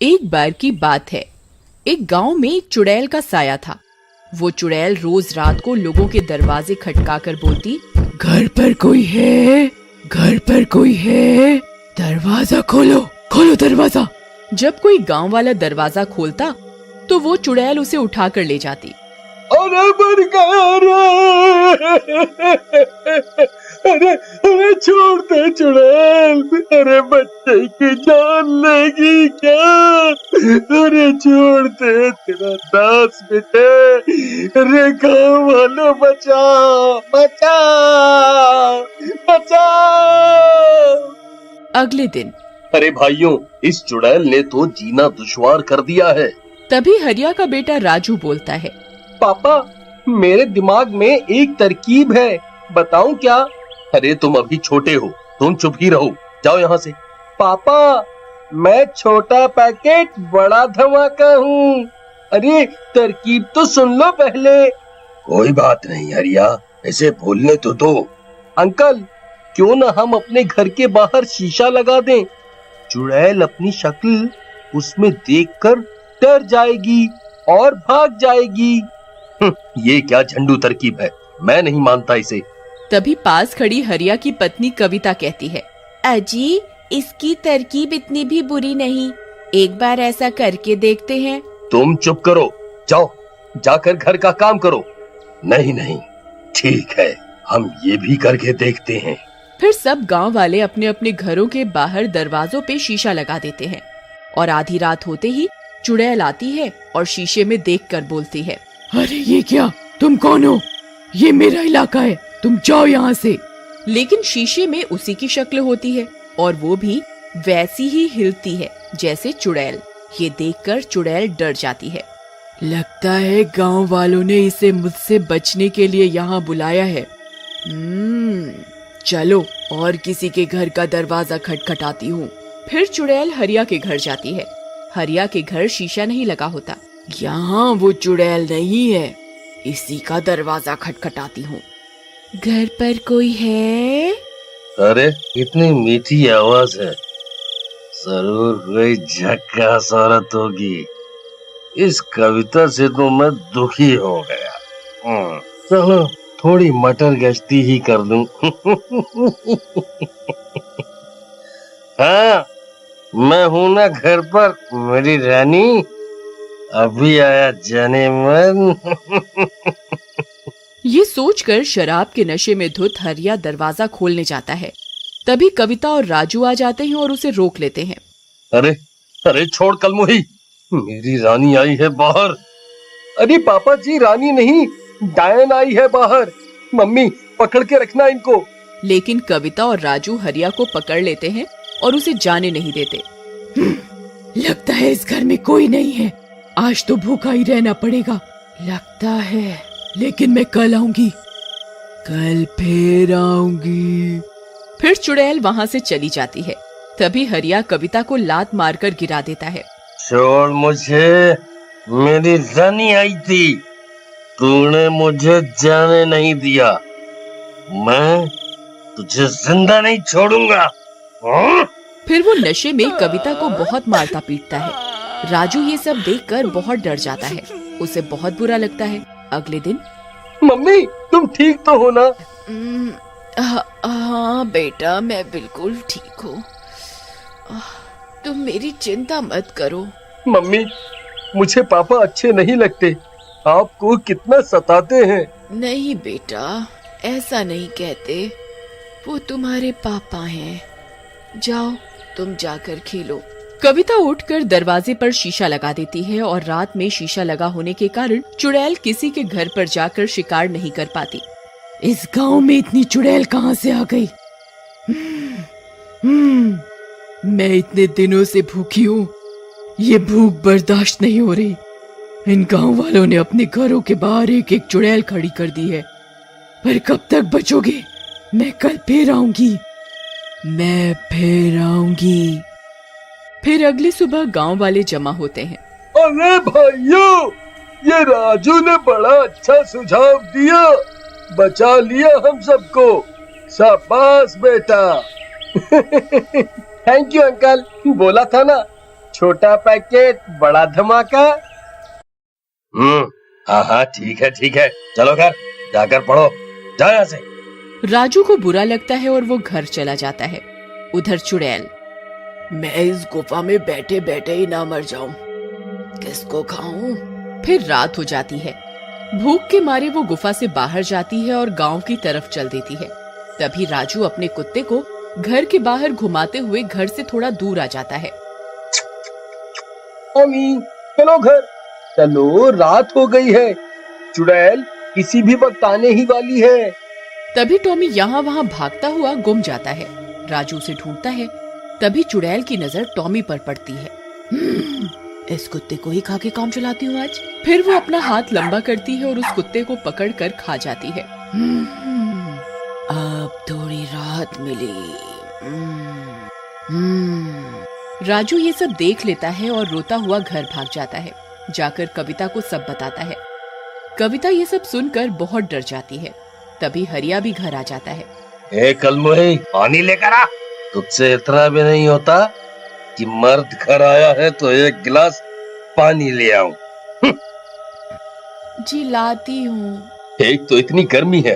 एक बार की बात है, एक गांव में एक चुड़ैल का साया था। वो चुड़ैल रोज रात को लोगों के दरवाजे खटकाकर बोलती, घर पर कोई है, घर पर कोई है, दरवाजा खोलो, खोलो दरवाजा। जब कोई गांव वाला दरवाजा खोलता तो वो चुड़ैल उसे उठाकर ले जाती। अरे मर गया अरे अरे छोड़ दे चुड़ैल, अरे बच्चे की जान लेगी क्या? अरे छोड़ दे, तेरा दास बेटे, अरे गाँव वालों बचाओ बचाओ बचाओ। अगले दिन, अरे भाइयों, इस चुड़ैल ने तो जीना दुश्वार कर दिया है। तभी हरिया का बेटा राजू बोलता है, पापा, मेरे दिमाग में एक तरकीब है, बताऊं क्या? अरे तुम अभी छोटे हो, तुम चुप ही रहो, जाओ यहाँ से। पापा, मैं छोटा पैकेट बड़ा धमाका हूँ। अरे तरकीब तो सुन लो पहले। कोई बात नहीं हरिया, ऐसे बोलने तो दो। अंकल, क्यों न हम अपने घर के बाहर शीशा लगा दें? चुड़ैल अपनी शक्ल उसमें देखकर डर जाएगी और भाग जाएगी। ये क्या झंडू तरकीब है, मैं नहीं मानता इसे। तभी पास खड़ी हरिया की पत्नी कविता कहती है, अजी, इसकी तरकीब इतनी भी बुरी नहीं, एक बार ऐसा करके देखते हैं। तुम चुप करो, जाओ जाकर घर का काम करो। नहीं नहीं, ठीक है, हम ये भी करके देखते हैं। फिर सब गांव वाले अपने अपने घरों के बाहर दरवाजों पे शीशा लगा देते हैं और आधी रात होते ही चुड़ैल आती है और शीशे में देखकर बोलती है, अरे ये क्या, तुम कौन हो? ये मेरा इलाका है, तुम जाओ यहाँ से। लेकिन शीशे में उसी की शक्ल होती है और वो भी वैसी ही हिलती है जैसे चुड़ैल। ये देखकर चुड़ैल डर जाती है। लगता है गांव वालों ने इसे मुझसे बचने के लिए यहाँ बुलाया है। चलो और किसी के घर का दरवाजा खटखटाती हूँ। फिर चुड़ैल हरिया के घर जाती है। हरिया के घर शीशा नहीं लगा होता। यहाँ वो चुड़ैल नहीं है, इसी का दरवाजा खटखटाती हूँ। घर पर कोई है? अरे इतनी मीठी आवाज है, जरूर कोई झक्कास औरत होगी। इस कविता से तो मैं दुखी हो गया। चलो थोड़ी मटर गश्ती ही कर दूं। हाँ, मैं हूं ना घर पर, मेरी रानी, अभी आया जाने मन। ये सोचकर शराब के नशे में धुत हरिया दरवाजा खोलने जाता है। तभी कविता और राजू आ जाते हैं और उसे रोक लेते हैं। अरे अरे छोड़ कलमुही, मेरी रानी आई है बाहर। अरे पापा जी, रानी नहीं, डायन आई है बाहर। मम्मी, पकड़ के रखना इनको। लेकिन कविता और राजू हरिया को पकड़ लेते हैं और उसे जाने नहीं देते। लगता है इस घर में कोई नहीं है, आज तो भूखा ही रहना पड़ेगा लगता है, लेकिन मैं कल आऊंगी, कल फिर आऊंगी। फिर चुड़ैल वहाँ से चली जाती है। तभी हरिया कविता को लात मारकर गिरा देता है। छोड़ मुझे, मेरी रानी आई थी, तूने मुझे जाने नहीं दिया, मैं तुझे जिंदा नहीं छोड़ूंगा। फिर वो नशे में कविता को बहुत मारता पीटता है। राजू ये सब देखकर बहुत डर जाता है, उसे बहुत बुरा लगता है। अगले दिन, मम्मी, तुम ठीक तो हो ना? हाँ बेटा, मैं बिल्कुल ठीक हूँ, तुम मेरी चिंता मत करो। मम्मी, मुझे पापा अच्छे नहीं लगते, आपको कितना सताते हैं। नहीं बेटा, ऐसा नहीं कहते, वो तुम्हारे पापा हैं। जाओ तुम जाकर खेलो। कविता उठकर दरवाजे पर शीशा लगा देती है और रात में शीशा लगा होने के कारण चुड़ैल किसी के घर पर जाकर शिकार नहीं कर पाती। इस गांव में इतनी चुड़ैल कहाँ से आ गई? मैं इतने दिनों से भूखी हूँ, ये भूख बर्दाश्त नहीं हो रही। इन गांव वालों ने अपने घरों के बाहर एक एक चुड़ैल खड़ी कर दी है, पर कब तक बचोगे? मैं कल फिर आऊंगी, मैं फिर आऊंगी। फिर अगली सुबह गांव वाले जमा होते हैं। अरे भाइयों, ये राजू ने बड़ा अच्छा सुझाव दिया, बचा लिया हम सबको, शाबाश बेटा। थैंक यू अंकल, बोला था ना, छोटा पैकेट बड़ा धमाका। हाँ हाँ ठीक है, चलो घर जाकर पढ़ो, जाओ यहाँ से। राजू को बुरा लगता है और वो घर चला जाता है। उधर चुड़ैल, मैं इस गुफा में बैठे बैठे ही ना मर जाऊं, किसको खाऊं? फिर रात हो जाती है। भूख के मारे वो गुफा से बाहर जाती है और गांव की तरफ चल देती है। तभी राजू अपने कुत्ते को घर के बाहर घुमाते हुए घर से थोड़ा दूर आ जाता है। टॉमी, चलो घर चलो, रात हो गई है, चुड़ैल किसी भी वक्त आने ही वाली है। तभी टॉमी यहाँ वहाँ भागता हुआ गुम जाता है। राजू उसे ढूंढता है। तभी चुड़ैल की नजर टॉमी पर पड़ती है। इस कुत्ते को ही खा के काम चलाती हूँ आज। फिर वो अपना हाथ लंबा करती है और उस कुत्ते को पकड़कर खा जाती है। अब थोड़ी राहत मिली। राजू ये सब देख लेता है और रोता हुआ घर भाग जाता है। जाकर कविता को सब बताता है। कविता ये सब सुनकर बहुत डर जाती है। तभी हरिया भी घर आ जाता है। ए कलमुही, पानी लेकर आ। तुझसे इतना भी नहीं होता कि मर्द घर आया है तो एक गिलास पानी ले आऊं। जी लाती हूँ। एक तो इतनी गर्मी है,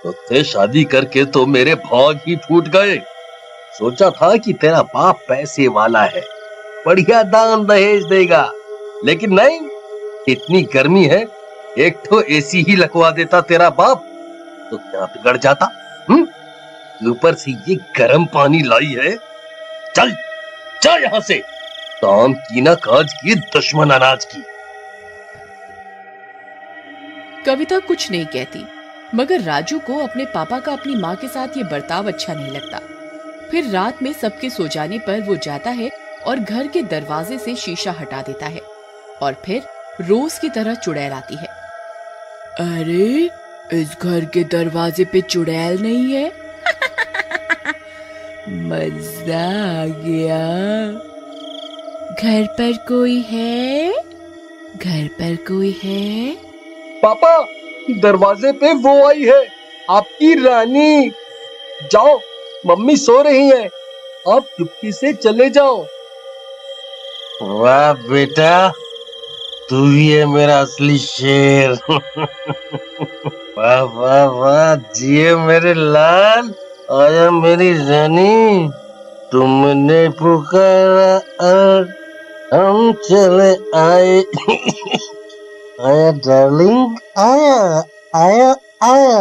तुझसे शादी करके तो मेरे भाग ही फूट गए। सोचा था कि तेरा बाप पैसे वाला है, बढ़िया दान दहेज देगा, लेकिन नहीं, इतनी गर्मी है, एक तो एसी ही लगवा देता तेरा बाप तो क्या बिगड़ जाता। ऊपर से ये गर्म पानी लाई है। चल चल यहाँ से, काम की ना काज की, दुश्मन अनाज की। कविता कुछ नहीं कहती, मगर राजू को अपने पापा का अपनी माँ के साथ ये बर्ताव अच्छा नहीं लगता। फिर रात में सबके सो जाने पर वो जाता है और घर के दरवाजे से शीशा हटा देता है और फिर रोज की तरह चुड़ैल आती है। अरे, इस घर के दरवाजे पे चुड़ैल नहीं है? मजा आ गया। घर पर कोई है? घर पर कोई है? पापा, दरवाजे पे वो आई है, आपकी रानी। जाओ, मम्मी सो रही है, आप चुपके से चले जाओ। वाह बेटा, तू ही है मेरा असली शेर। वाह वाह वाह, जिए मेरे लाल, आया मेरी रानी, तुमने पुकारा और हम चले आए। आया डार्लिंग, आया आया आया।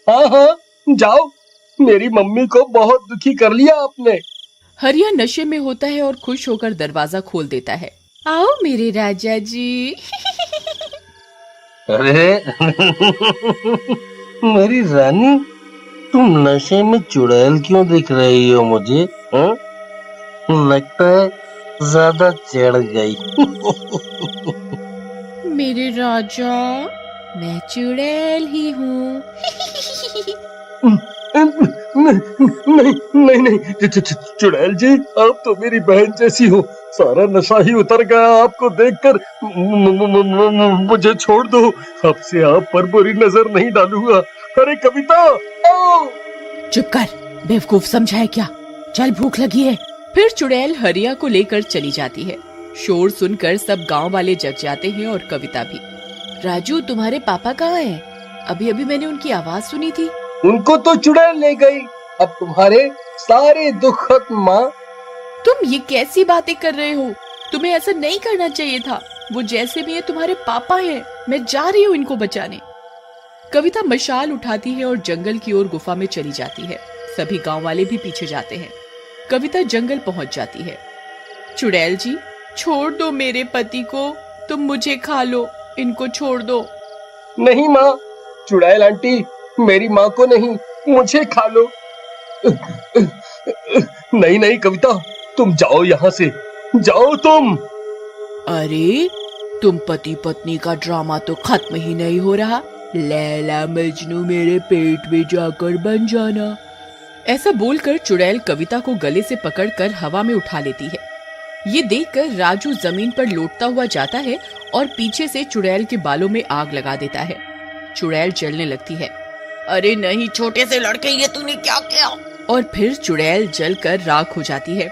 हाँ हाँ, जाओ, मेरी मम्मी को बहुत दुखी कर लिया आपने। हरिया नशे में होता है और खुश होकर दरवाजा खोल देता है। आओ मेरे राजा जी। अरे मेरी रानी, तुम नशे में चुड़ैल क्यों दिख रही हो मुझे? लगता है ज्यादा चढ़ गई। मेरे राजा, मैं चुड़ैल ही हूँ। नहीं, चुड़ैल जी, आप तो मेरी बहन जैसी हो, सारा नशा ही उतर गया आपको देखकर। मुझे छोड़ दो, अब से आप पर बुरी नजर नहीं डालूंगा। अरे कविता, आओ। चुप कर, बेवकूफ समझा है क्या? चल, भूख लगी है। फिर चुड़ैल हरिया को लेकर चली जाती है। शोर सुनकर सब गांव वाले जग जाते हैं और कविता भी। राजू, तुम्हारे पापा कहाँ हैं? अभी अभी मैंने उनकी आवाज सुनी थी। उनको तो चुड़ैल ले गई, अब तुम्हारे सारे दुख खत्म। माँ, तुम ये कैसी बातें कर रहे हो? तुम्हें ऐसा नहीं करना चाहिए था। वो जैसे भी है तुम्हारे पापा हैं। मैं जा रही हूँ इनको बचाने। कविता मशाल उठाती है और जंगल की ओर गुफा में चली जाती है। सभी गांव वाले भी पीछे जाते हैं। कविता जंगल पहुंच जाती है। चुड़ैल जी, छोड़ दो मेरे पति को, तुम मुझे खा लो, इनको छोड़ दो। नहीं माँ, चुड़ैल आंटी, मेरी माँ को नहीं, मुझे खा लो। नहीं कविता, तुम जाओ यहाँ से, जाओ तुम। अरे, तुम पति पत्नी का ड्रामा तो खत्म ही नहीं हो रहा। लैला मजनू मेरे पेट में जाकर बन जाना। ऐसा बोलकर चुड़ैल कविता को गले से पकड़कर हवा में उठा लेती है। ये देखकर राजू जमीन पर लौटता हुआ जाता है और पीछे से चुड़ैल के बालों में आग लगा देता है। चुड़ैल जलने लगती है। अरे नहीं छोटे से लड़के, ये तूने क्या किया? और फिर चुड़ैल जलकर राख हो जाती है।